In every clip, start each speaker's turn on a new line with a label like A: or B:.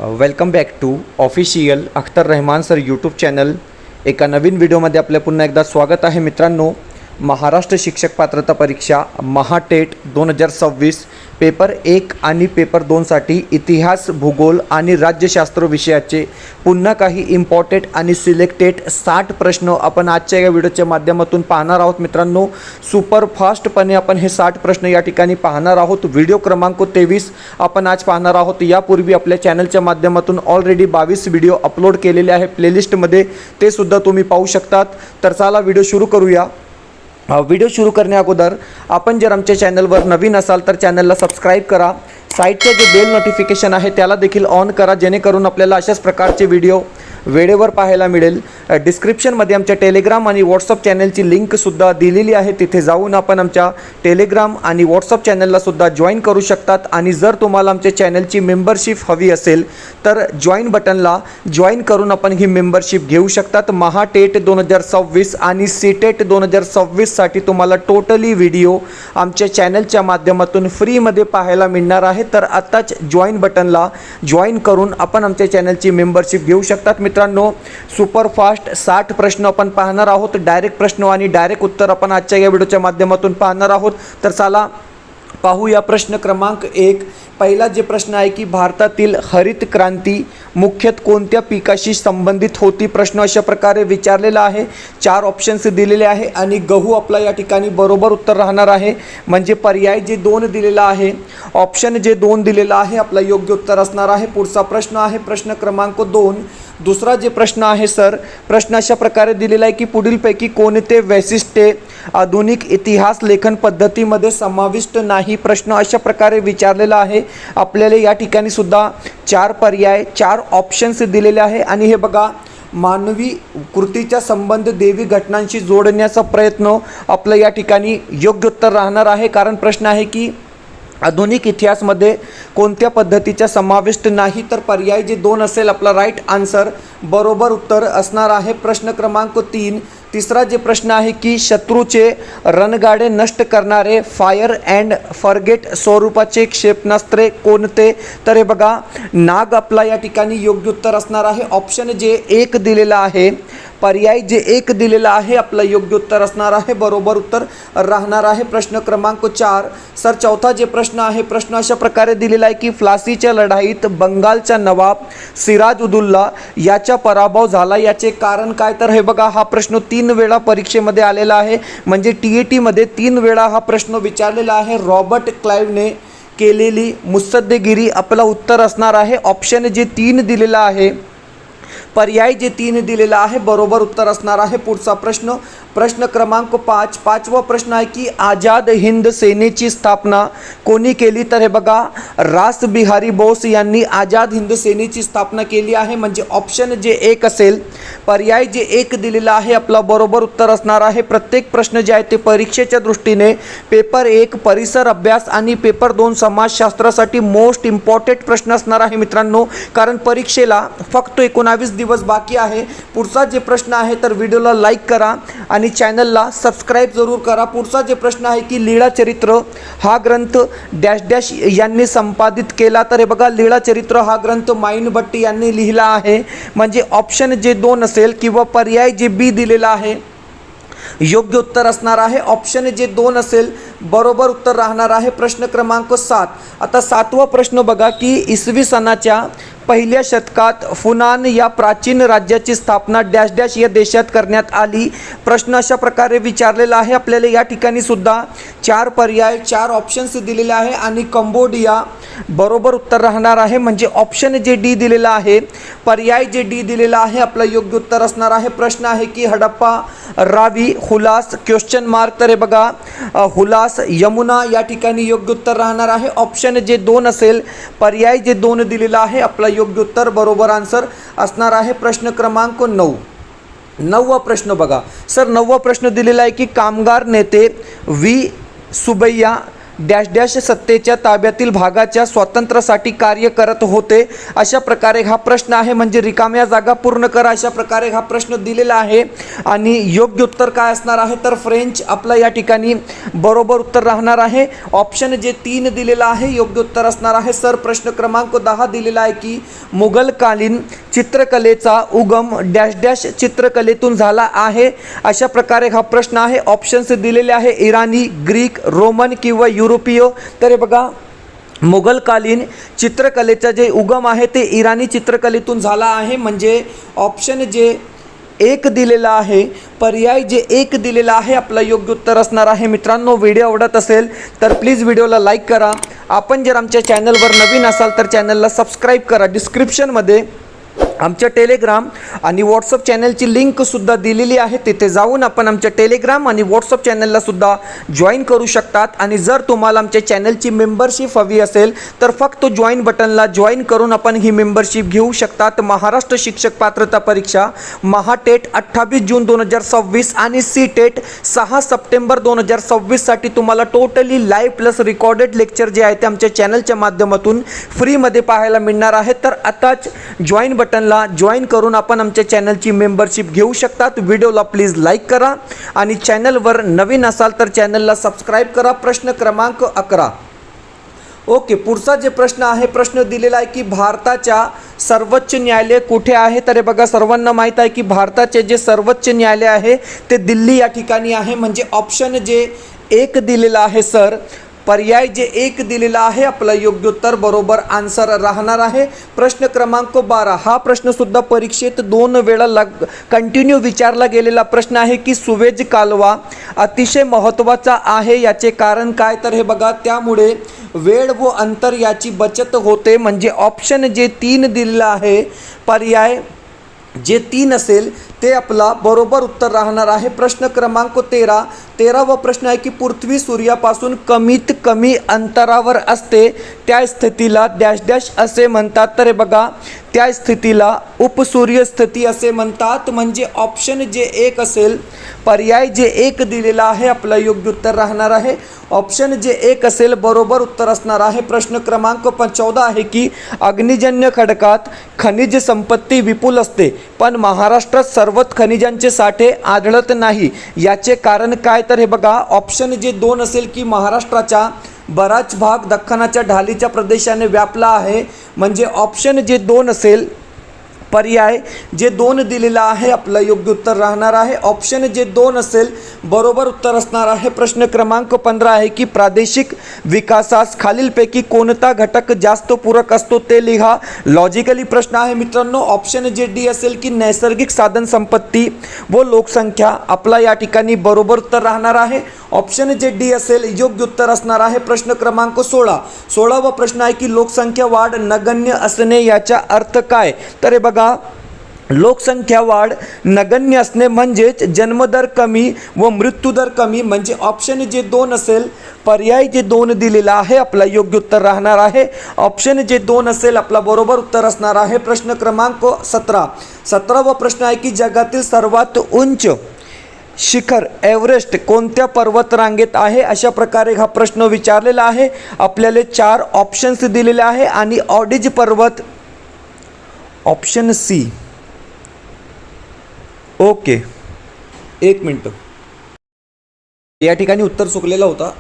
A: Welcome back to official Akhtar Rahman sir YouTube channel. एका नवीन व्हिडिओमध्ये आपलं पुन्हा एकदा स्वागत आहे मित्रांनो। महाराष्ट्र शिक्षक पात्रता परीक्षा महाटेट 2026 पेपर 1 आणि पेपर 2 साठी इतिहास, भूगोल आणि राज्यशास्त्र विषयाचे पुन्हा काही इम्पॉर्टंट आणि सिलेक्टेड 60 प्रश्न आपण आजच्या या व्हिडिओच्या माध्यमातून पाहणार आहोत मित्रांनो। सुपर फास्टपणे आपण हे 60 प्रश्न या ठिकाणी पाहणार आहोत। व्हिडिओ क्रमांक 23 आपण आज पाहणार आहोत। यापूर्वी आपल्या चॅनलच्या माध्यमातून ऑलरेडी 22 व्हिडिओ अपलोड केलेले आहे प्लेलिस्टमध्ये, ते सुद्धा तुम्ही पाहू शकतात। तर चला व्हिडिओ सुरू करूया। व्हिडिओ सुरू करण्या अगोदर आपण जर आमच्या चॅनलवर नवीन असाल तर चॅनलला सबस्क्राइब करा। साईडचे जे बेल नोटिफिकेशन आहे त्याला देखील ऑन करा, जेणेकरून आपल्याला अशाच प्रकारचे व्हिडिओ वेळेवर पाहायला मिळेल। डिस्क्रिप्शनमध्ये आमच्या टेलिग्राम आणि व्हॉट्सअप चॅनलची लिंकसुद्धा दिलेली आहे, तिथे जाऊन आपण आमच्या टेलिग्राम आणि व्हॉट्सअप चॅनललासुद्धा जॉईन करू शकतात। आणि जर तुम्हाला आमच्या चॅनलची मेंबरशिप हवी असेल तर जॉईन बटनला जॉईन करून आपण ही मेंबरशिप घेऊ शकतात। महाटेट 2026 आणि सीटेट 2026 साठी तुम्हाला टोटली व्हिडिओ आमच्या चॅनलच्या माध्यमातून फ्रीमध्ये पाहायला मिळणार आहे। तर आताच जॉईन बटनला जॉईन करून आपण आमच्या चॅनलची मेंबरशिप घेऊ शकतात। मित्रांनो, सुपर फास्ट 60 प्रश्न आपण पाहणार आहोत। डायरेक्ट प्रश्न आणि डायरेक्ट उत्तर आपण आजच्या या व्हिडिओच्या माध्यमातून पाहणार आहोत। तर चला पाहूया प्रश्न क्रमांक 1। पहिला जे प्रश्न आहे की भारतातील हरित क्रांती मुख्यतः कोणत्या पिकाशी संबंधित होती? प्रश्न अशा प्रकारे विचारलेला आहे। 4 ऑप्शन्स दिलेले आहे आणि गहू आपला या ठिकाणी बरोबर उत्तर राहणार आहे। म्हणजे पर्याय जे 2 दिलेला आहे, ऑप्शन जे 2 दिलेला आहे आपला योग्य उत्तर असणार आहे। पुढचा प्रश्न आहे प्रश्न क्रमांक 2। दुसरा जे प्रश्न आहे सर, प्रश्न अशा प्रकारे दिलेला आहे की पुढीलपैकी कोणते वैशिष्ट्ये आधुनिक इतिहास लेखन पद्धतीमध्ये समाविष्ट नाही? प्रश्न अशा प्रकारे विचारलेला आहे। आपल्याला या ठिकाणी सुद्धा 4 पर्याय 4 ऑप्शन्स दिलेले आहे। आणि हे बघा, मानवी कृतीचा संबंध देवी घटनांशी जोडण्याचा प्रयत्न आपलं या ठिकाणी योग्य उत्तर राहणार आहे। कारण प्रश्न आहे की आधुनिक इतिहासमध्ये कोणत्या पद्धतीचा समाविष्ट नाही? तर पर्याय जे 2 असेल आपला राईट आन्सर, बरोबर उत्तर असणार आहे। प्रश्न क्रमांक 3। तिसरा जे प्रश्न आहे की शत्रूचे रणगाडे नष्ट करणारे फायर अँड फॉरगेट स्वरूपाचे क्षेपणास्त्रे कोणते? तर हे बघा, नाग आपला या ठिकाणी योग्य उत्तर असणार आहे। ऑप्शन जे 1 दिलेला आहे, पर्याय जे 1 दिलेला आहे आपलं योग्य उत्तर असणार आहे, बरोबर उत्तर राहणार आहे। प्रश्न क्रमांक 4 सर, चौथा जे प्रश्न आहे, प्रश्न अशा प्रकारे दिलेला आहे की प्लासीच्या लढाईत बंगालचा नवाब सिराजउद्दौला याचा पराभव झाला, याचे कारण काय? तर हे बघा, हा प्रश्न 3 वेळा परीक्षेमध्ये आलेला आहे। म्हणजे TET मध्ये 3 वेळा हा प्रश्न विचारलेला आहे। रॉबर्ट क्लाइव्हने केलेली मुत्सद्देगिरी आपलं उत्तर असणार आहे। ऑप्शन जे 3 दिलेला आहे, पर्याय जे 3 दिलेला आहे, बरोबर उत्तर असणार आहे। पुढचा प्रश्न, प्रश्न क्रमांक 5। पाचवा प्रश्न आहे की आझाद हिंद सेनेची स्थापना कोणी केली? तर हे बघा, रास बिहारी बोस यांनी आझाद हिंद सेनेची स्थापना केली आहे। म्हणजे ऑप्शन जे 1 असेल, पर्याय जे 1 दिलेला आहे आपला बरोबर उत्तर असणार आहे। प्रत्येक प्रश्न जे आहे ते परीक्षेच्या दृष्टीने पेपर 1 परिसर अभ्यास आणि पेपर 2 समाजशास्त्रासाठी मोस्ट इम्पॉर्टंट प्रश्न असणार आहे मित्रांनो। कारण परीक्षेला फक्त 19 दिवस बाकी आहे। पुढचा जे प्रश्न आहे तर व्हिडिओला लाईक करा आणि चॅनलला सबस्क्राइब जरूर करा। पुढचा जे प्रश्न आहे की लीळा चरित्र हा ग्रंथ डॅश डॅश यांनी संपादित केला? तर हे बघा, लीळा चरित्र हा ग्रंथ माईन भट्टी यांनी लिहिला आहे। म्हणजे ऑप्शन जे 2 असेल किंवा पर्याय जे B दिलेला आहे योग्य उत्तर असणार आहे। ऑप्शन जे 2 असेल, बरोबर उत्तर राहणार आहे। प्रश्न क्रमांक 7। आता 7वा प्रश्न बघा की इसवी सनाच्या पहिल्या शतकात फुनान या प्राचीन राज्याची स्थापना डॅश डॅश या देशात करण्यात आली? प्रश्न अशा प्रकारे विचारलेला आहे। आपल्याला या ठिकाणी सुद्धा 4 पर्याय 4 ऑप्शन्स दिलेले आहे आणि कंबोडिया बरोबर उत्तर राहणार आहे। म्हणजे ऑप्शन जे D दिलेला आहे, पर्याय जे D दिलेला आहे आपलं योग्य उत्तर असणार आहे। प्रश्न आहे की हडप्पा, रावी, हुलास क्वेश्चन मार्क? तर हे बघा, हुलास, यमुना या ठिकाणी योग्य उत्तर राहणार आहे। ऑप्शन जे 2 असेल, पर्याय जे 2 दिलेला आहे आपला योग्य उत्तर, बरोबर आन्सर असणार आहे। प्रश्न क्रमांक 9। 9वा प्रश्न बघा सर, 9वा प्रश्न दिलेला आहे की कामगार नेते V सुबैया डॅश डॅश सत्तेच्या ताब्यातील भागाच्या स्वातंत्र्यासाठी कार्य करत होते. अशा प्रकारे हा प्रश्न आहे, म्हणजे रिकाम्या जागा पूर्ण करा अशा प्रकारे हा प्रश्न दिलेला आहे. आणि योग्य उत्तर काय असणार आहे तर फ्रेंच आपला या ठिकाणी बरोबर उत्तर राहणार आहे. ऑप्शन जे 3 दिलेला आहे योग्य उत्तर असणार आहे सर. प्रश्न क्रमांक 10 दिलेला आहे की मुघलकालीन चित्रकलेचा उगम डॅश डॅश चित्रकलेतून झाला आहे. अशा प्रकारे हा प्रश्न आहे. ऑप्शन्स दिलेले आहे इराणी, ग्रीक, रोमन किंवा युरोपीय. तर हे बघा, मुघलकालीन चित्रकलेचा जे उगम आहे ते इराणी चित्रकलेतून झाला आहे, म्हणजे ऑप्शन जे 1 दिलेला आहे, पर्याय जे 1 दिलेला आहे आपला योग्य उत्तर असणार आहे. मित्रांनो, व्हिडिओ आवडत असेल तर प्लीज व्हिडिओला लाईक करा. आपण जर आमच्या चॅनलवर नवीन असाल तर चॅनलला सबस्क्राईब करा. डिस्क्रिप्शनमध्ये आमच्या टेलिग्राम आणि व्हॉट्सअप चॅनलची लिंकसुद्धा दिलेली आहे. तिथे जाऊन आपण आमच्या टेलिग्राम आणि व्हॉट्सअप चॅनललासुद्धा जॉईन करू शकतात. आणि जर तुम्हाला आमच्या चॅनलची मेंबरशिप हवी असेल तर फक्त जॉईन बटनला जॉईन करून आपण ही मेंबरशिप घेऊ शकतात. महाराष्ट्र शिक्षक पात्रता परीक्षा महाटेट 28 जून 2026 आणि सी टेट 6 सप्टेंबर 2026 साठी तुम्हाला totally live plus recorded lecture जे आहे ते आमच्या चॅनलच्या माध्यमातून फ्रीमध्ये पाहायला मिळणार आहे. तर आताच जॉईन बटनला जॉईन करून आपण आमच्या चॅनलची मेंबरशिप घेऊ शकतात. व्हिडिओला प्लीज लाईक करा आणि चॅनलवर नवीन असाल तर चॅनलला सबस्क्राईब करा. प्रश्न क्रमांक 11. ओके, पुढचा जे प्रश्न आहे, प्रश्न दिलेला आहे की भारताच्या सर्वोच्च न्यायालय कुठे आहे. तर हे बघा, सर्वांना माहीत आहे की भारताचे जे सर्वोच्च न्यायालय आहे ते दिल्ली या ठिकाणी आहे, म्हणजे ऑप्शन जे 1 दिलेला आहे सर. पर्याय जे 1 दिलेला आहे आपला योग्य उत्तर बरोबर आन्सर राहणार आहे. प्रश्न क्रमांक 12. हा प्रश्न सुद्धा परीक्षेत 2 वेळा कंटिन्यू विचारला गेलेला प्रश्न आहे की सुवेज कालवा अतिशय महत्त्वाचा आहे, याचे कारण काय. तर हे बघा, त्यामुळे वेळ व अंतर याची बचत होते, म्हणजे ऑप्शन जे 3 दिलेला आहे, पर्याय जे 3 असेल ते आपला बरोबर उत्तर राहणार आहे. प्रश्न क्रमांक 13वा प्रश्न आहे की पृथ्वी सूर्यापासून कमीत कमी अंतरावर असते त्या स्थितीला डॅश डॅश असे म्हणतात. तर हे बघा, त्या स्थितीला उपसूर्य स्थिती असे म्हणतात, म्हणजे ऑप्शन जे 1 असेल, पर्याय जे 1 दिलेला आहे आपला योग्य उत्तर राहणार आहे. ऑप्शन जे 1 असेल बरोबर उत्तर असणार आहे. प्रश्न क्रमांक 14 आहे की अग्निजन्य खडकात खनिज संपत्ती विपुल असते पण महाराष्ट्रात सर्वत्र खनिजांचे साठे आढळत नाही, याचे कारण काय. तर हे बघा, ऑप्शन जे 2 असेल की महाराष्ट्राचा बराच भाग दख्खनाच्या ढालीच्या प्रदेशाने व्यापला आहे, म्हणजे ऑप्शन जे 2 असेल, पर्याय जे 2 दिलेला आहे आपलं योग्य उत्तर राहणार आहे. ऑप्शन जे 2 असेल बरोबर उत्तर असणार आहे. प्रश्न क्रमांक 15 आहे की प्रादेशिक विकासास खालीलपैकी कोणता घटक जास्त पूरक असतो ते लिहा. लॉजिकली प्रश्न आहे मित्रांनो. ऑप्शन जे डी असेल की नैसर्गिक साधन संपत्ती व लोकसंख्या आपला या ठिकाणी बरोबर उत्तर राहणार आहे. ऑप्शन जे डी असेल योग्य उत्तर असणार आहे. प्रश्न क्रमांक 16वा प्रश्न आहे की लोकसंख्या वाढ नगण्य असणे याचा अर्थ काय. तर हे बघा, लोकसंख्या वाढ नगण्य असणे म्हणजेच जन्मदर कमी व मृत्यूदर कमी, म्हणजे ऑप्शन जे 2 असेल, पर्याय जे 2 दिलेला आहे आपला योग्य उत्तर राहणार आहे. ऑप्शन जे 2 असेल आपला बरोबर उत्तर असणार आहे. प्रश्न क्रमांक 17वा प्रश्न आहे की जगातील सर्वात उंच शिखर एव्हरेस्ट कोणत्या पर्वतरांगेत आहे. अशा प्रकारे हा प्रश्न विचारलेला आहे. आपल्याला 4 ऑप्शन्स दिलेले आहे आणि ऑडिज पर्वत, ऑप्शन सी. ओके, 1 मिनट, या ठिकाणी उत्तर चुकलेला होता.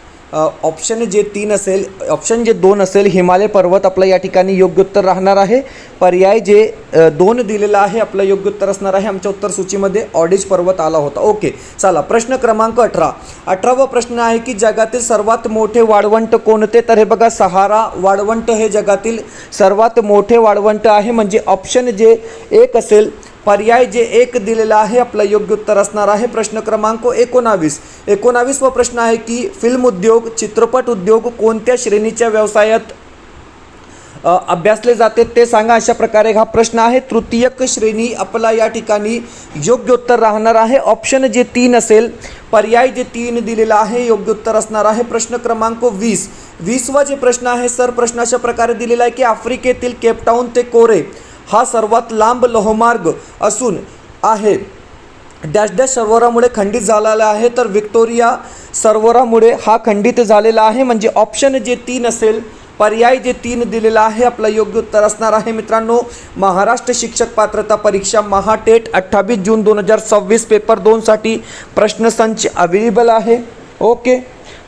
A: ऑप्शन जे 3 असेल, ऑप्शन जे 2 असेल, हिमालय पर्वत आपलं या ठिकाणी योग्य उत्तर राहणार आहे. पर्याय जे 2 दिलेला आहे आपलं योग्य उत्तर असणार आहे. आमच्या उत्तर सूचीमध्ये ऑडिज पर्वत आला होता. ओके, चला प्रश्न क्रमांक 18वा प्रश्न आहे की जगातील सर्वात मोठे वाळवंट कोणते. तर हे बघा, सहारा वाळवंट हे जगातील सर्वात मोठे वाळवंट आहे, म्हणजे ऑप्शन जे 1 असेल, पर्याय जे 1 दिलेला आहे आपलं योग्य उत्तर असणार आहे. प्रश्न क्रमांक 19वा प्रश्न आहे की फिल्म उद्योग, चित्रपट उद्योग कोणत्या श्रेणीच्या व्यवसायात अभ्यासले जाते ते सांगा. अशा प्रकारे हा प्रश्न आहे. तृतीयक श्रेणी आपला या ठिकाणी योग्य उत्तर राहणार आहे. ऑप्शन जे 3 असेल, पर्याय जे 3 दिलेला आहे योग्य उत्तर असणार आहे. प्रश्न क्रमांक 20वा जे प्रश्न आहे सर, प्रश्न अशा प्रकारे दिलेला आहे की आफ्रिकेतील केपटाऊन ते कोरे हा सर्वात लांब लोहमार्ग असून आहे डॅश डॅश सरोवरामुळे खंडित झालेला आहे, तर व्हिक्टोरिया सरोवरामुळे हा खंडित झालेला आहे. म्हणजे ऑप्शन जे 3 असेल, पर्याय जे 3 दिलेला आहे, आपलं योग्य उत्तर असणार आहे. मित्रांनो, महाराष्ट्र शिक्षक पात्रता परीक्षा महाटेट 28 जून 2026 पेपर 2 साठी प्रश्नसंच अवेलेबल आहे. ओके,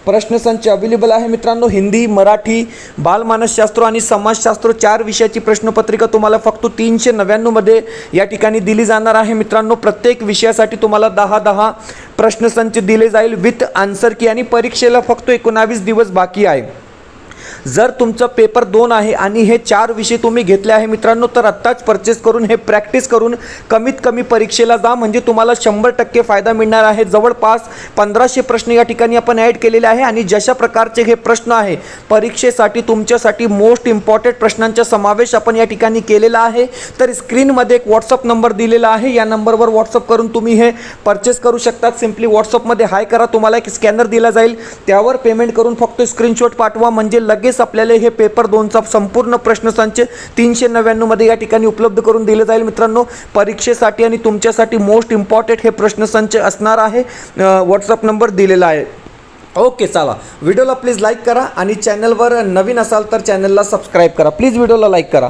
A: प्रश्नसंच अवेलेबल आहे मित्रांनो. हिंदी, मराठी, बालमानसशास्त्र आणि समाजशास्त्र 4 विषयाची प्रश्नपत्रिका तुम्हाला फक्त 399 मध्ये या ठिकाणी दिली जाणार आहे. मित्रांनो, प्रत्येक विषयासाठी तुम्हाला 10 प्रश्नसंच दिले जाईल विथ आन्सर की. आणि परीक्षेला फक्त 19 दिवस बाकी आहे. जर तुमचं पेपर 2 आहे आणि हे 4 विषय तुम्ही घेतले आहे मित्रांनो, तर आत्ताच परचेस करून हे प्रॅक्टिस करून कमीत कमी परीक्षेला जा, म्हणजे तुम्हाला 100% फायदा मिळणार आहे. जवळपास 1500 प्रश्न या ठिकाणी आपण ॲड केलेले आहे आणि जशा प्रकारचे हे प्रश्न आहे परीक्षेसाठी तुमच्यासाठी मोस्ट इम्पॉर्टंट प्रश्नांचा समावेश आपण या ठिकाणी केलेला आहे. तर स्क्रीनमध्ये एक व्हॉट्सअप नंबर दिलेला आहे, या नंबरवर व्हॉट्सअप करून तुम्ही हे परचेस करू शकतात. सिम्पली व्हॉट्सअपमध्ये हाय करा, तुम्हाला एक स्कॅनर दिला जाईल, त्यावर पेमेंट करून फक्त स्क्रीनशॉट पाठवा, म्हणजे लगेच आपल्याला हे पेपर 2चा संपूर्ण प्रश्नसंच 399 मध्ये या ठिकाणी उपलब्ध करून दिले जाईल. मित्रांनो, परीक्षेसाठी आणि तुमच्यासाठी मोस्ट इम्पॉर्टंट हे प्रश्नसंच असणार आहे. व्हॉट्सअप नंबर दिलेला आहे. ओके, चला, व्हिडिओला प्लीज लाईक करा आणि चॅनलवर नवीन असाल तर चॅनलला सबस्क्राईब करा. प्लीज व्हिडिओला लाईक करा.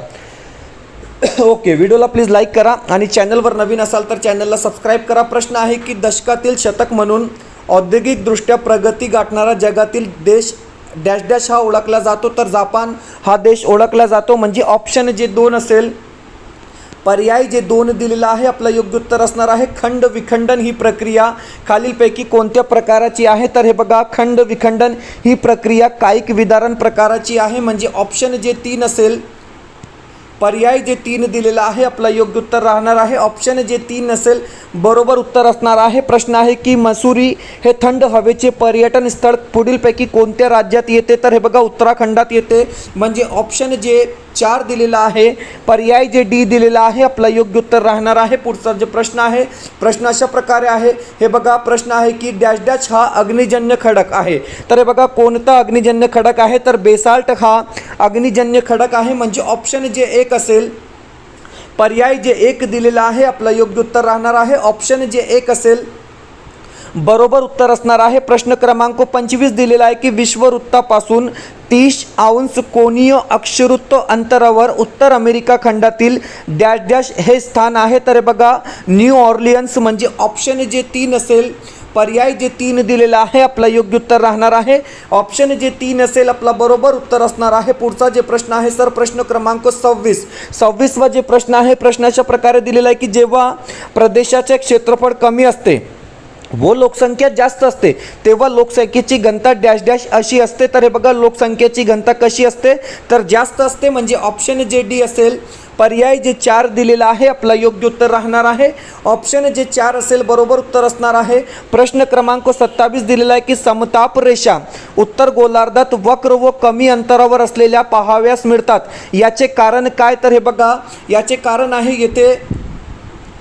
A: ओके, व्हिडिओला प्लीज लाईक करा आणि चॅनलवर नवीन असाल तर चॅनलला सबस्क्राईब करा. प्रश्न आहे की दशकातील शतक म्हणून औद्योगिकदृष्ट्या प्रगती गाठणारा जगातील देश डॅश डॅश हा ओळखला जातो, तर जपान हा देश ओळखला जातो. म्हणजे ऑप्शन जे 2 असेल, पर्याय जे 2 दिलेला आहे, आपलं योग्य उत्तर असणार आहे खंड विखंडन ही प्रक्रिया खालीलपैकी कोणत्या प्रकाराची आहे? तर हे बघा, खंड विखंडन ही प्रक्रिया कायिक विदारण प्रकाराची आहे. म्हणजे ऑप्शन जे 3 असेल, पर्याय जे 3 दिलेला आहे, आपलं योग्य उत्तर राहणार आहे ऑप्शन जे 3 असेल, बरोबर उत्तर असणार आहे. प्रश्न आहे की मसुरी हे थंड हवेचे पर्यटन स्थळ पुढीलपैकी कोणत्या राज्यात येते? तर हे बघा, उत्तराखंडात येते. म्हणजे ऑप्शन जे 4 दिलेला आहे, पर्याय जे डी दिलेला आहे, आपलं योग्य उत्तर राहणार आहे. पुढचा जे प्रश्न आहे, प्रश्न अशा प्रकारे आहे, हे बघा, प्रश्न आहे की डॅश डॅश हा अग्निजन्य खडक आहे. तर हे बघा, कोणता अग्निजन्य खडक आहे? तर बेसाल्ट हा अग्निजन्य खडक आहे. म्हणजे ऑप्शन जे 1 असेल, पर्याय जे 1 दिलेला आहे, आपलं योग्य उत्तर राहणार आहे ऑप्शन जे 1 असेल, बरोबर उत्तर असणार आहे. प्रश्न क्रमांक 25 दिलेला आहे की विषुववृत्तापासून 30 अंश कोनीय अक्षवृत्त अंतरावर उत्तर अमेरिका खंडातील डॅश डॅश हे स्थान आहे. तर बघा, न्यू ऑर्लियन्स. म्हणजे ऑप्शन जे 3 असेल, पर्याय जे 3 दिलेला आहे, आपलं योग्य उत्तर राहणार आहे ऑप्शन जे 3 असेल, आपला बरोबर उत्तर असणार आहे. पुढचा जे प्रश्न आहे सर, प्रश्न क्रमांक 26वा जे प्रश्न आहे, प्रश्नाच्या प्रकारे दिलेला आहे की जेव्हा प्रदेशाचे क्षेत्रफळ कमी असते व लोकसंख्या जास्त असते तेव्हा लोकसंख्येची घनता डॅश डॅश अशी असते. तर हे बघा, लोकसंख्येची घनता कशी असते? तर जास्त असते. म्हणजे ऑप्शन जे डी असेल, पर्याय जे 4 दिलेला आहे, आपलं योग्य उत्तर राहणार आहे ऑप्शन जे 4 असेल, बरोबर उत्तर असणार आहे. प्रश्न क्रमांक 27 दिलेला आहे की समताप रेषा उत्तर गोलार्धात वक्र व कमी अंतरावर असलेल्या पाहाव्यास मिळतात, याचे कारण काय? तर हे बघा, याचे कारण आहे, येथे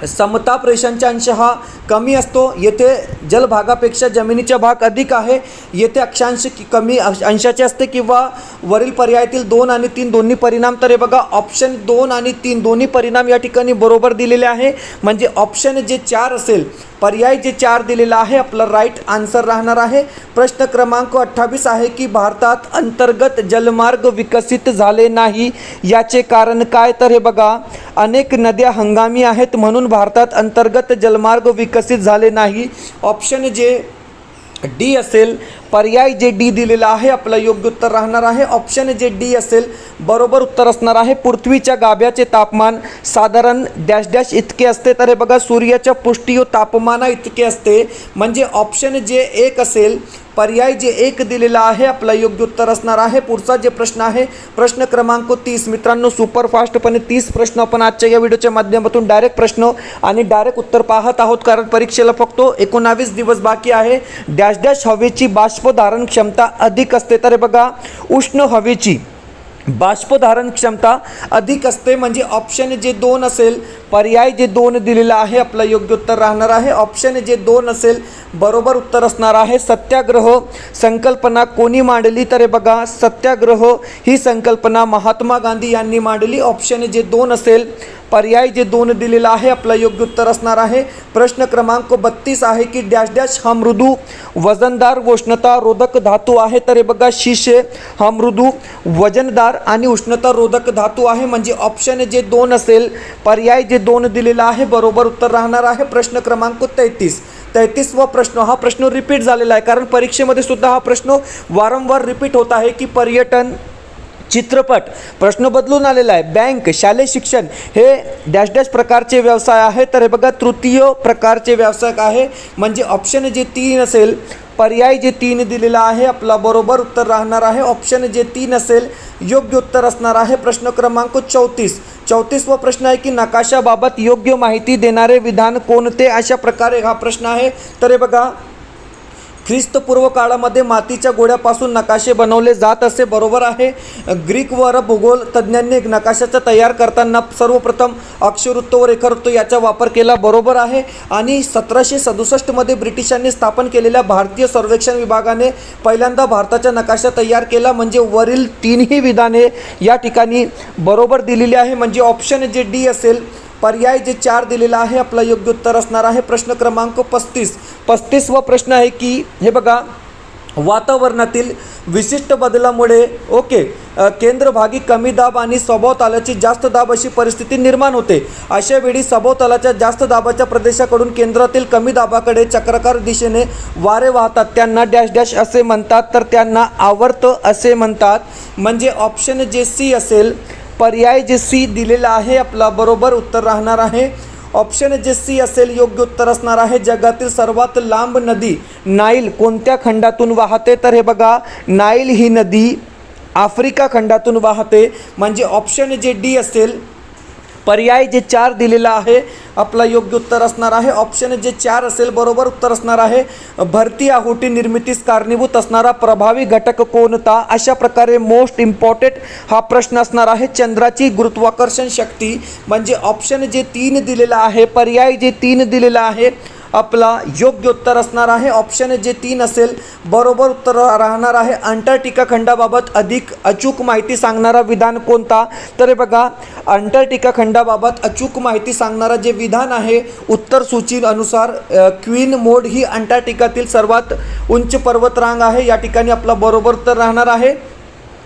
A: समताप रेषांचा अंश हा कमी असतो, येथे जलभागापेक्षा जमिनीचा भाग अधिक आहे, येथे अक्षांश कमी अंशाचे असते, किंवा वरील पर्यायातील 2 आणि 3 दोन्ही परिणाम. तर हे बघा, ऑप्शन 2 आणि 3 दोन्ही परिणाम या ठिकाणी बरोबर दिलेले आहे. म्हणजे ऑप्शन जे 4 असेल, पर्याय जे 4 दिलेला आहे, आपलं राईट आन्सर राहणार आहे. प्रश्न क्रमांक 28 आहे की भारतात अंतर्गत जलमार्ग विकसित झाले नाही, याचे कारण काय? तर हे बघा, अनेक नद्या हंगामी आहेत म्हणून भारतात अंतर्गत जलमार्ग विकसित झाले नाही. ऑप्शन जे डी असेल, पर्याय जे डी दिलेला आहे, आपलं योग्य उत्तर राहणार आहे ऑप्शन जे डी असेल, बरोबर उत्तर असणार आहे. पृथ्वीच्या गाभ्याचे तापमान साधारण डॅश डॅश इतके असते. तर हे बघा, सूर्याच्या पृष्ठीय तापमाना इतके असते. म्हणजे ऑप्शन जे 1 असेल, पर्याय जे 1 दिलेला आहे, आपलं योग्य उत्तर असणार आहे. पुढचा जे प्रश्न आहे, प्रश्न क्रमांक 30. मित्रांनो, सुपरफास्टपणे 30 प्रश्न आपण आजच्या या व्हिडिओच्या माध्यमातून डायरेक्ट प्रश्न आणि डायरेक्ट उत्तर पाहत आहोत, कारण परीक्षेला फक्त 19 दिवस बाकी आहे. डॅश डॅश हवेची बाष्पधारण क्षमता अधिक असते. तर हे बघा, उष्ण हवेची बाष्पधारण क्षमता अधिक असते. म्हणजे ऑप्शन जे 2 असेल, पर्याय जे 2 दिलेला आहे, आपलं योग्य उत्तर राहणार आहे ऑप्शन जे 2 असेल, बरोबर उत्तर असणार आहे. सत्याग्रह संकल्पना कोणी मांडली? तर हे बघा, सत्याग्रह ही संकल्पना महात्मा गांधी यांनी मांडली. ऑप्शन जे 2 असेल, पर्याय जे 2 दिलेला आहे आपला योग्य उत्तर असणार आहे प्रश्न क्रमांक 32 आहे की डॅश डॅश हा मृदू वजनदार व उष्णता रोधक धातू आहे. तर हे बघा शिशे हा मृदू वजनदार आणि उष्णता रोधक धातू आहे. म्हणजे ऑप्शन जे 2 असेल पर्याय जे 2 दिलेला आहे बरोबर उत्तर राहणार आहे प्रश्न क्रमांक 33वा प्रश्न. हा प्रश्न रिपीट झालेला आहे कारण परीक्षेमध्ये सुद्धा हा प्रश्न वारंवार रिपीट होत आहे की पर्यटन, चित्रपट, प्रश्न बदलून आलेला आहे. बँक, शालेय शिक्षण हे डॅश डॅश प्रकारचे व्यवसाय आहे. तर हे बघा तृतीय प्रकारचे व्यवसाय आहे. म्हणजे ऑप्शन जे 3 असेल पर्याय जे 3 दिलेला आहे आपला बरोबर उत्तर राहणार आहे ऑप्शन जे 3 असेल योग्य उत्तर असणार आहे प्रश्न क्रमांक 34वा प्रश्न आहे की नकाशाबाबत योग्य माहिती देणारे विधान कोणते. अशा प्रकारे हा प्रश्न आहे. तर हे बघा ख्रिस्तपूर्व काळामध्ये मातीच्या गोळ्यापासून नकाशे बनवले जात असे बरोबर आहे. ग्रीक व अरब भूगोल तज्ज्ञांनी नकाशाचा तयार करताना सर्वप्रथम अक्षरवृत्त व रेखावृत्त याचा वापर केला बरोबर आहे. आणि 1767 मध्ये ब्रिटिशांनी स्थापन केलेल्या भारतीय सर्वेक्षण विभागाने पहिल्यांदा भारताचा नकाशा तयार केला. म्हणजे वरील 3ही विधाने या ठिकाणी बरोबर दिलेली आहे. म्हणजे ऑप्शन जे डी असेल पर्याय जे 4 दिलेला आहे आपला योग्य उत्तर असणार आहे प्रश्न क्रमांक 35वा प्रश्न आहे की हे बघा वातावरणातील विशिष्ट बदलामुळे केंद्रभागी कमी दाब आणि सभोवतालाची जास्त दाब अशी परिस्थिती निर्माण होते. अशा वेळी सभोवतालाच्या जास्त दाबाच्या प्रदेशाकडून केंद्रातील कमी दाबाकडे चक्राकार दिशेने वारे वाहतात. त्यांना डॅश डॅश असे म्हणतात. तर त्यांना आवर्त असे म्हणतात. म्हणजे ऑप्शन जे सी असेल पर्याय जे सी दिलेला आहे आपला बरोबर उत्तर राहणार आहे ऑप्शन जे सी असेल योग्य उत्तर असणार आहे. जगातील सर्वात लांब नदी नाईल कोणत्या खंडातून वाहते. तर हे बघा नाईल ही नदी आफ्रिका खंडातून वाहते. म्हणजे ऑप्शन जे डी असेल पर्याय जे 4 दिलेला आहे आपला योग्य उत्तर असणार आहे ऑप्शन जे 4 असेल बरोबर उत्तर असणार आहे. भरती आहुती निर्मितीस कारणीभूत असणारा प्रभावी घटक कोणता. अशा प्रकारे मोस्ट इम्पॉर्टंट हा प्रश्न असणार आहे चंद्राची गुरुत्वाकर्षण शक्ती. म्हणजे ऑप्शन जे 3 दिलेला आहे पर्याय जे 3 दिलेला आहे आपला योग्य उत्तर असणार आहे ऑप्शन जे 3 असेल बरोबर उत्तर राहणार आहे. अंटार्क्टिका खंडाबाबत अधिक अचूक माहिती सांगणारा विधान कोणता. तर हे बघा अंटार्क्टिका खंडाबाबत अचूक माहिती सांगणारा जे विधान आहे उत्तर सूची अनुसार क्वीन मोड ही अंटार्क्टिकातील सर्वात उंच पर्वतरांग आहे. या ठिकाणी आपला बरोबर उत्तर राहणार आहे.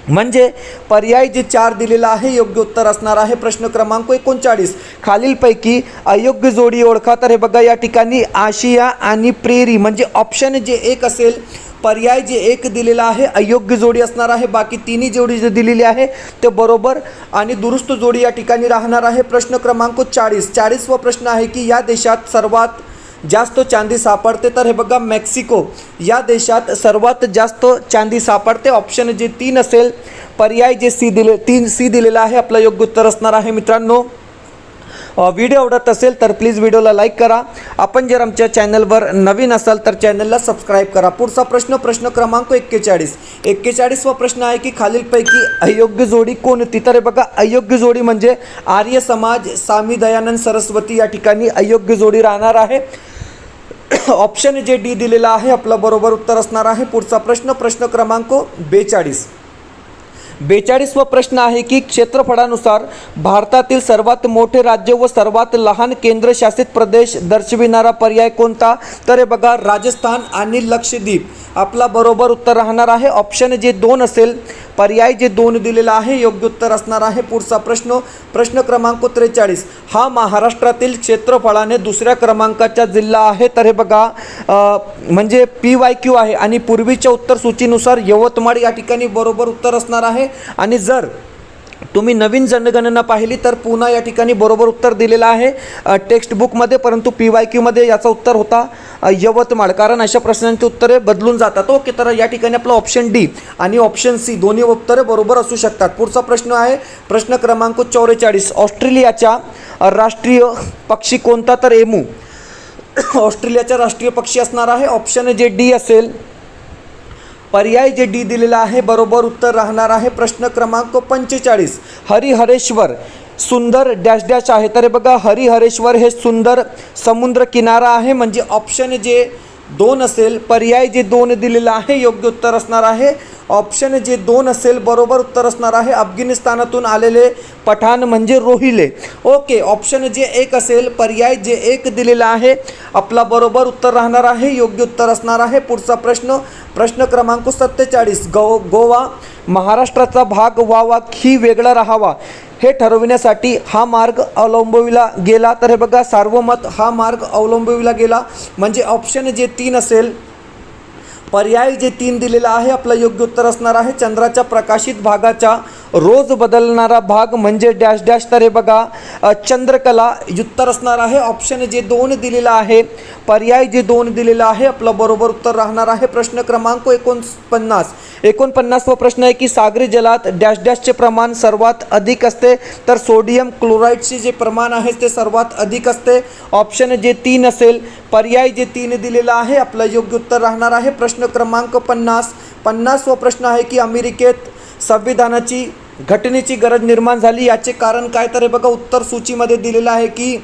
A: म्हणजे पर्याय जे 4 दिलेला आहे योग्य उत्तर असणार आहे प्रश्न क्रमांक 39. खालीलपैकी अयोग्य जोडी ओळखा. तर हे बघा या ठिकाणी आशिया आणि प्रेरी. म्हणजे ऑप्शन जे 1 असेल पर्याय जे 1 दिलेला आहे अयोग्य जोडी असणार आहे. बाकी तिन्ही जोडी जे दिलेली आहे ते बरोबर आणि दुरुस्त जोडी या ठिकाणी राहणार आहे. प्रश्न क्रमांक 40वा प्रश्न आहे की या देशात सर्वात जास्त चांदी सापडते. तर हे बघा मेक्सिको या देशात सर्वात जास्त चांदी सापडते. ऑप्शन जे 3 असेल पर्याय जे सी दिलेला आहे आपला योग्य उत्तर असणार आहे. मित्रांनो व्हिडिओ आवडत असेल तर प्लीज व्हिडिओला लाईक करा. आपण जर आमच्या चॅनलवर नवीन असाल तर चॅनलला सबस्क्राईब करा. पुढचा प्रश्न क्रमांक 41वा प्रश्न आहे की खालीलपैकी अयोग्य जोडी कोणती. तर हे बघा अयोग्य जोडी म्हणजे आर्य समाज स्वामी दयानंद सरस्वती या ठिकाणी अयोग्य जोडी राहणार आहे. ऑप्शन जे डी दिलेला आहे आपला बरोबर उत्तर असणार आहे. पुढचा प्रश्न क्रमांक 42वा प्रश्न आहे की क्षेत्रफळानुसार भारतातील सर्वात मोठे राज्य व सर्वात लहान केंद्रशासित प्रदेश दर्शविणारा पर्याय कोणता. तर हे बघा राजस्थान आणि लक्षद्वीप आपला बरोबर उत्तर राहणार आहे. ऑप्शन जे 2 असेल पर्याय जे 2 दिलेला आहे योग्य उत्तर असणार आहे. पुढचा प्रश्न क्रमांक 43 हा महाराष्ट्रातील क्षेत्रफळाने दुसऱ्या क्रमांकाचा जिल्हा आहे. तर हे बघा म्हणजे PYQ आहे आणि पूर्वीच्या उत्तर सूचीनुसार यवतमाळ या ठिकाणी बरोबर उत्तर असणार आहे. आणि जर तुम्ही नवीन जनगणना पाहिली तर पुन्हा या ठिकाणी बरोबर उत्तर दिलेलं आहे टेक्स्टबुकमध्ये. परंतु PYQमध्ये याचा उत्तर होता यवतमाळ कारण अशा प्रश्नांची उत्तरे बदलून जातात. ओके तर या ठिकाणी आपलं ऑप्शन डी आणि ऑप्शन सी दोन्ही उत्तरे बरोबर असू शकतात. पुढचा प्रश्न आहे प्रश्न क्रमांक 44 ऑस्ट्रेलियाचा राष्ट्रीय पक्षी कोणता. तर एमू ऑस्ट्रेलियाचा राष्ट्रीय पक्षी असणार आहे. ऑप्शन जे डी असेल पर्याय जे डी दिलेला आहे बरोबर उत्तर राहणार आहे. प्रश्न क्रमांक 45 हरिहरेश्वर सुंदर डॅश डॅश आहे. तर बघा हरिहरेश्वर हे सुंदर समुद्र किनारा आहे. म्हणजे ऑप्शन जे 2 असेल, पर्याय जे 2 दिलेला आहे योग्य उत्तर असणार आहे ऑप्शन जे 2 असेल, बरोबर उत्तर असणार आहे अफगाणिस्तानातून आलेले पठाण म्हणजे रोहिले. ओके, ऑप्शन जे 1 असेल, पर्याय जे 1 दिलेला आहे आपला बरोबर उत्तर राहणार आहे, योग्य उत्तर असणार आहे. पुढचा प्रश्न, प्रश्न क्रमांक 47, गोवा महाराष्ट्राचा भाग व्हावा की वेगळा राहावा हे ठरविण्यासाठी हा मार्ग अवलंबविला गेला. तर हे बघा, सार्वमत हा मार्ग अवलंबविला गेला म्हणजे ऑप्शन जे 3 असेल, पर्याय जे 3 दिलेला आहे आपला योग्य उत्तर असणार आहे चंद्राच्या प्रकाशित भागाचा रोज बदलणारा भाग म्हणजे डॅश डॅश. तर हे बघा चंद्रकला उत्तर असणार आहे. ऑप्शन जे 2 दिलेला आहे, पर्याय जे 2 दिलेला आहे आपलं बरोबर उत्तर राहणार आहे. प्रश्न क्रमांक 49 व प्रश्न आहे की सागरी जलात डॅश डॅशचे प्रमाण सर्वात अधिक असते. तर सोडियम क्लोराईडचे जे प्रमाण आहे ते सर्वात अधिक असते. ऑप्शन जे 3 असेल, पर्याय जे 3 दिलेला आहे आपलं योग्य उत्तर राहणार आहे. प्रश्न क्रमांक 50 व प्रश्न आहे की अमेरिकेत संविधानाची घटनेची गरज निर्माण झाली याचे कारण काय. तर हे बघा, उत्तर सूचीमध्ये दिलेलं आहे की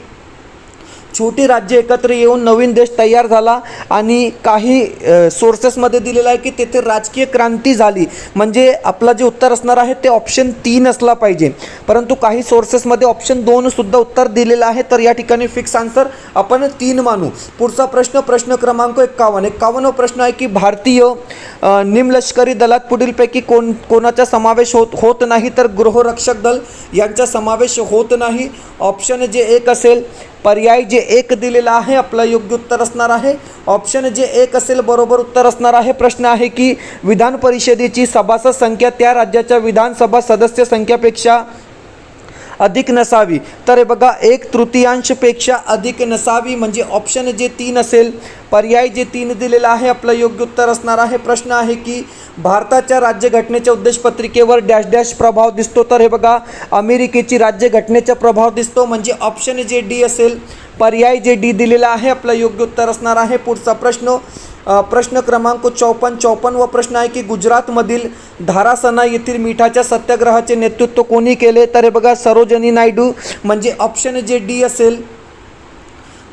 A: छोटी राज्य एकत्र येऊन नवीन देश तयार झाला आणि काही सोर्सेसमध्ये दिलेलं आहे की तेथे राजकीय क्रांती झाली. म्हणजे आपलं जे उत्तर असणार आहे ते ऑप्शन 3 असला पाहिजे, परंतु काही सोर्सेसमध्ये ऑप्शन 2 सुद्धा उत्तर दिलेलं आहे. तर या ठिकाणी फिक्स आन्सर आपण 3 मानू. पुढचा प्रश्न, प्रश्न क्रमांक 51 प्रश्न आहे की भारतीय निमलष्करी दलात पुढीलपैकी कोणाचा समावेश होत नाही. तर गृहरक्षक दल यांचा समावेश होत नाही. ऑप्शन जे 1 असेल, पर्याय जे 1 दिलेला आहे आपलं योग्य उत्तर असणार आहे. ऑप्शन जे 1 असेल, बरोबर उत्तर असणार आहे. प्रश्न आहे की विधान परिषदेची सभासद संख्या त्या राज्याच्या विधानसभा सदस्य संख्येपेक्षा अधिक नसावी. तर हे बघा, 1/3पेक्षा अधिक नसावी म्हणजे ऑप्शन जे 3 असेल, पर्याय जे 3 दिलेला आहे आपलं योग्य उत्तर असणार आहे. प्रश्न आहे की भारताच्या राज्यघटनेच्या उद्देशपत्रिकेवर डॅश डॅश प्रभाव दिसतो. तर हे बघा, अमेरिकेची राज्यघटनेचा प्रभाव दिसतो म्हणजे ऑप्शन जे डी असेल, पर्याय जे डी दिलेला आहे आपलं योग्य उत्तर असणार आहे. पुढचा प्रश्न, प्रश्न क्रमांक 54 व प्रश्न आहे की गुजरातमधील धारासना येथील मिठाच्या सत्याग्रहाचे नेतृत्व कोणी केले. तर हे बघा, सरोजिनी नायडू म्हणजे ऑप्शन जे डी असेल,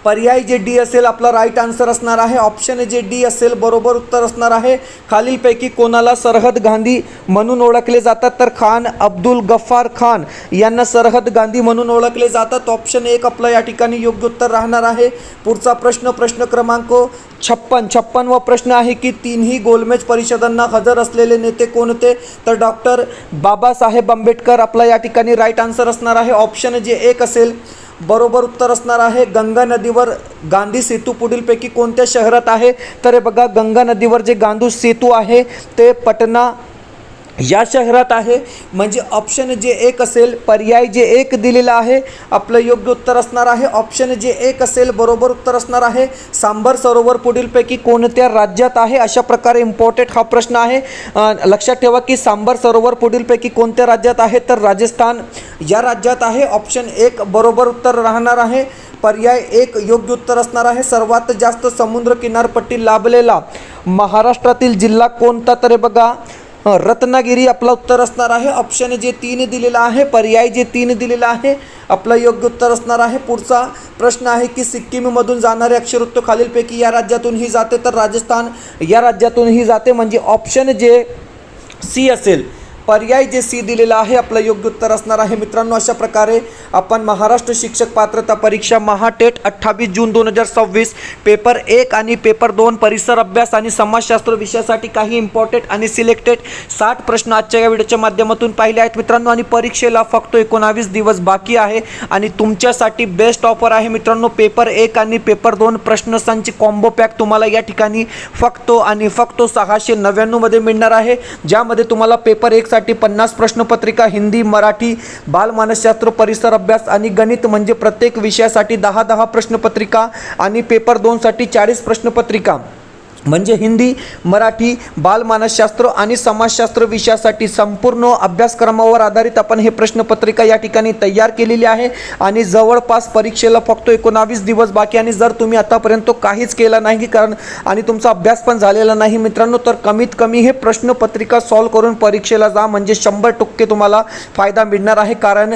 A: पर्याय जे डी असेल आपला राईट आन्सर असणार आहे. ऑप्शन जे डी असेल, बरोबर उत्तर असणार आहे. खालीलपैकी कोणाला सरहद गांधी म्हणून ओळखले जातात. तर खान अब्दुल गफ्फार खान यांना सरहद गांधी म्हणून ओळखले जातात. ऑप्शन 1 आपलं या ठिकाणी योग्य उत्तर राहणार आहे. पुढचा प्रश्न, प्रश्न क्रमांक 56 व प्रश्न आहे की तिन्ही गोलमेज परिषदांना हजर असलेले नेते कोणते. तर डॉक्टर बाबासाहेब आंबेडकर आपला या ठिकाणी राईट आन्सर असणार आहे. ऑप्शन जे 1 असेल, बरोबर उत्तर असणार आहे. गंगा नदीवर गांधी सेतू पुढीलपैकी कोणत्या शहरात आहे. तर हे बघा, गंगा नदीवर जे गांधी सेतू आहे ते पटना या शहरात आहे म्हणजे ऑप्शन जे 1 असेल, पर्याय जे 1 दिलेला आहे आपलं योग्य उत्तर असणार आहे. ऑप्शन जे 1 असेल, बरोबर उत्तर असणार आहे. सांबर सरोवर पुढीलपैकी कोणत्या राज्यात आहे. अशा प्रकारे इम्पॉर्टंट हा प्रश्न आहे. लक्षात ठेवा की सांबर सरोवर पुढीलपैकी कोणत्या राज्यात आहे. तर राजस्थान या राज्यात आहे. ऑप्शन 1 बरोबर उत्तर राहणार आहे. पर्याय 1 योग्य उत्तर असणार आहे. सर्वात जास्त समुद्र किनारपट्टी लाभलेला महाराष्ट्रातील जिल्हा कोणता. तर हे बघा, रत्नागिरी आपलं उत्तर असणार आहे. ऑप्शन जे 3 दिलेला आहे, पर्याय जे 3 दिलेला आहे आपलं योग्य उत्तर असणार आहे. पुढचा प्रश्न आहे की सिक्कीममधून जाणारे अक्षरत्व खालीलपैकी या राज्यातूनही जाते. तर राजस्थान या राज्यातूनही जाते म्हणजे ऑप्शन जे सी असेल, पर्याय जे सी दिलेला आहे आपलं योग्य उत्तर असणार आहे. मित्रांनो, अशा प्रकारे आपण महाराष्ट्र शिक्षक पात्रता परीक्षा महाटेट 28 जून 2026 पेपर 1 आणि पेपर 2 परिसर अभ्यास आणि समाजशास्त्र विषयासाठी काही इम्पॉर्टंट आणि सिलेक्टेड 60 प्रश्न आजच्या या व्हिडिओच्या माध्यमातून पाहिले आहेत मित्रांनो. आणि परीक्षेला फक्त 19 दिवस बाकी आहे आणि तुमच्यासाठी बेस्ट ऑफर आहे मित्रांनो. पेपर 1 आणि पेपर 2 प्रश्नसंच कॉम्बो पॅक तुम्हाला या ठिकाणी फक्त 699 मध्ये मिळणार आहे, ज्यामध्ये तुम्हाला पेपर 1 साठी 50 प्रश्नपत्रिका, हिंदी, मराठी, बालमानसशास्त्र, परिसर अभ्यास आणि गणित म्हणजे प्रत्येक विषयासाठी 10 प्रश्नपत्रिका आणि पेपर 2 साठी 40 प्रश्नपत्रिका म्हणजे हिंदी, मराठी, बालमानसशास्त्र आणि समाजशास्त्र विषयासाठी संपूर्ण अभ्यासक्रमावर आधारित आपण हे प्रश्नपत्रिका या ठिकाणी तयार केलेली आहे आणि जवळपास परीक्षेला फक्त 19 दिवस बाकी. आणि जर तुम्ही आतापर्यंत काहीच केलं नाही कारण आणि तुमचा अभ्यास पण झालेला नाही मित्रांनो, तर कमीत कमी हे प्रश्नपत्रिका सॉल्व करून परीक्षेला जा, म्हणजे 100% तुम्हाला फायदा मिळणार आहे. कारण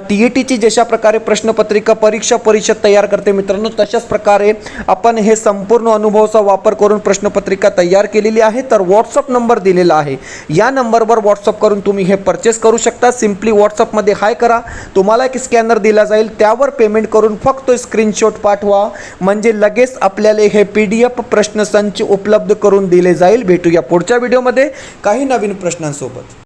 A: TETची जशा प्रकारे प्रश्नपत्रिका परीक्षा परिषद तयार करते मित्रांनो, तशाच प्रकारे आपण हे संपूर्ण अनुभवाचा वापर करून प्रश्नपत्रिका तयार केलेली आहे. तर व्हॉट्सअप नंबर दिलेला आहे, या नंबरवर व्हॉट्सअप करून तुम्ही हे परचेस करू शकता. सिम्पली व्हॉट्सअपमध्ये हाय करा, तुम्हाला एक स्कॅनर दिला जाईल, त्यावर पेमेंट करून फक्त स्क्रीनशॉट पाठवा, म्हणजे लगेच आपल्याला हे PDF प्रश्नसंच उपलब्ध करून दिले जाईल. भेटूया पुढच्या व्हिडिओमध्ये काही नवीन प्रश्नांसोबत.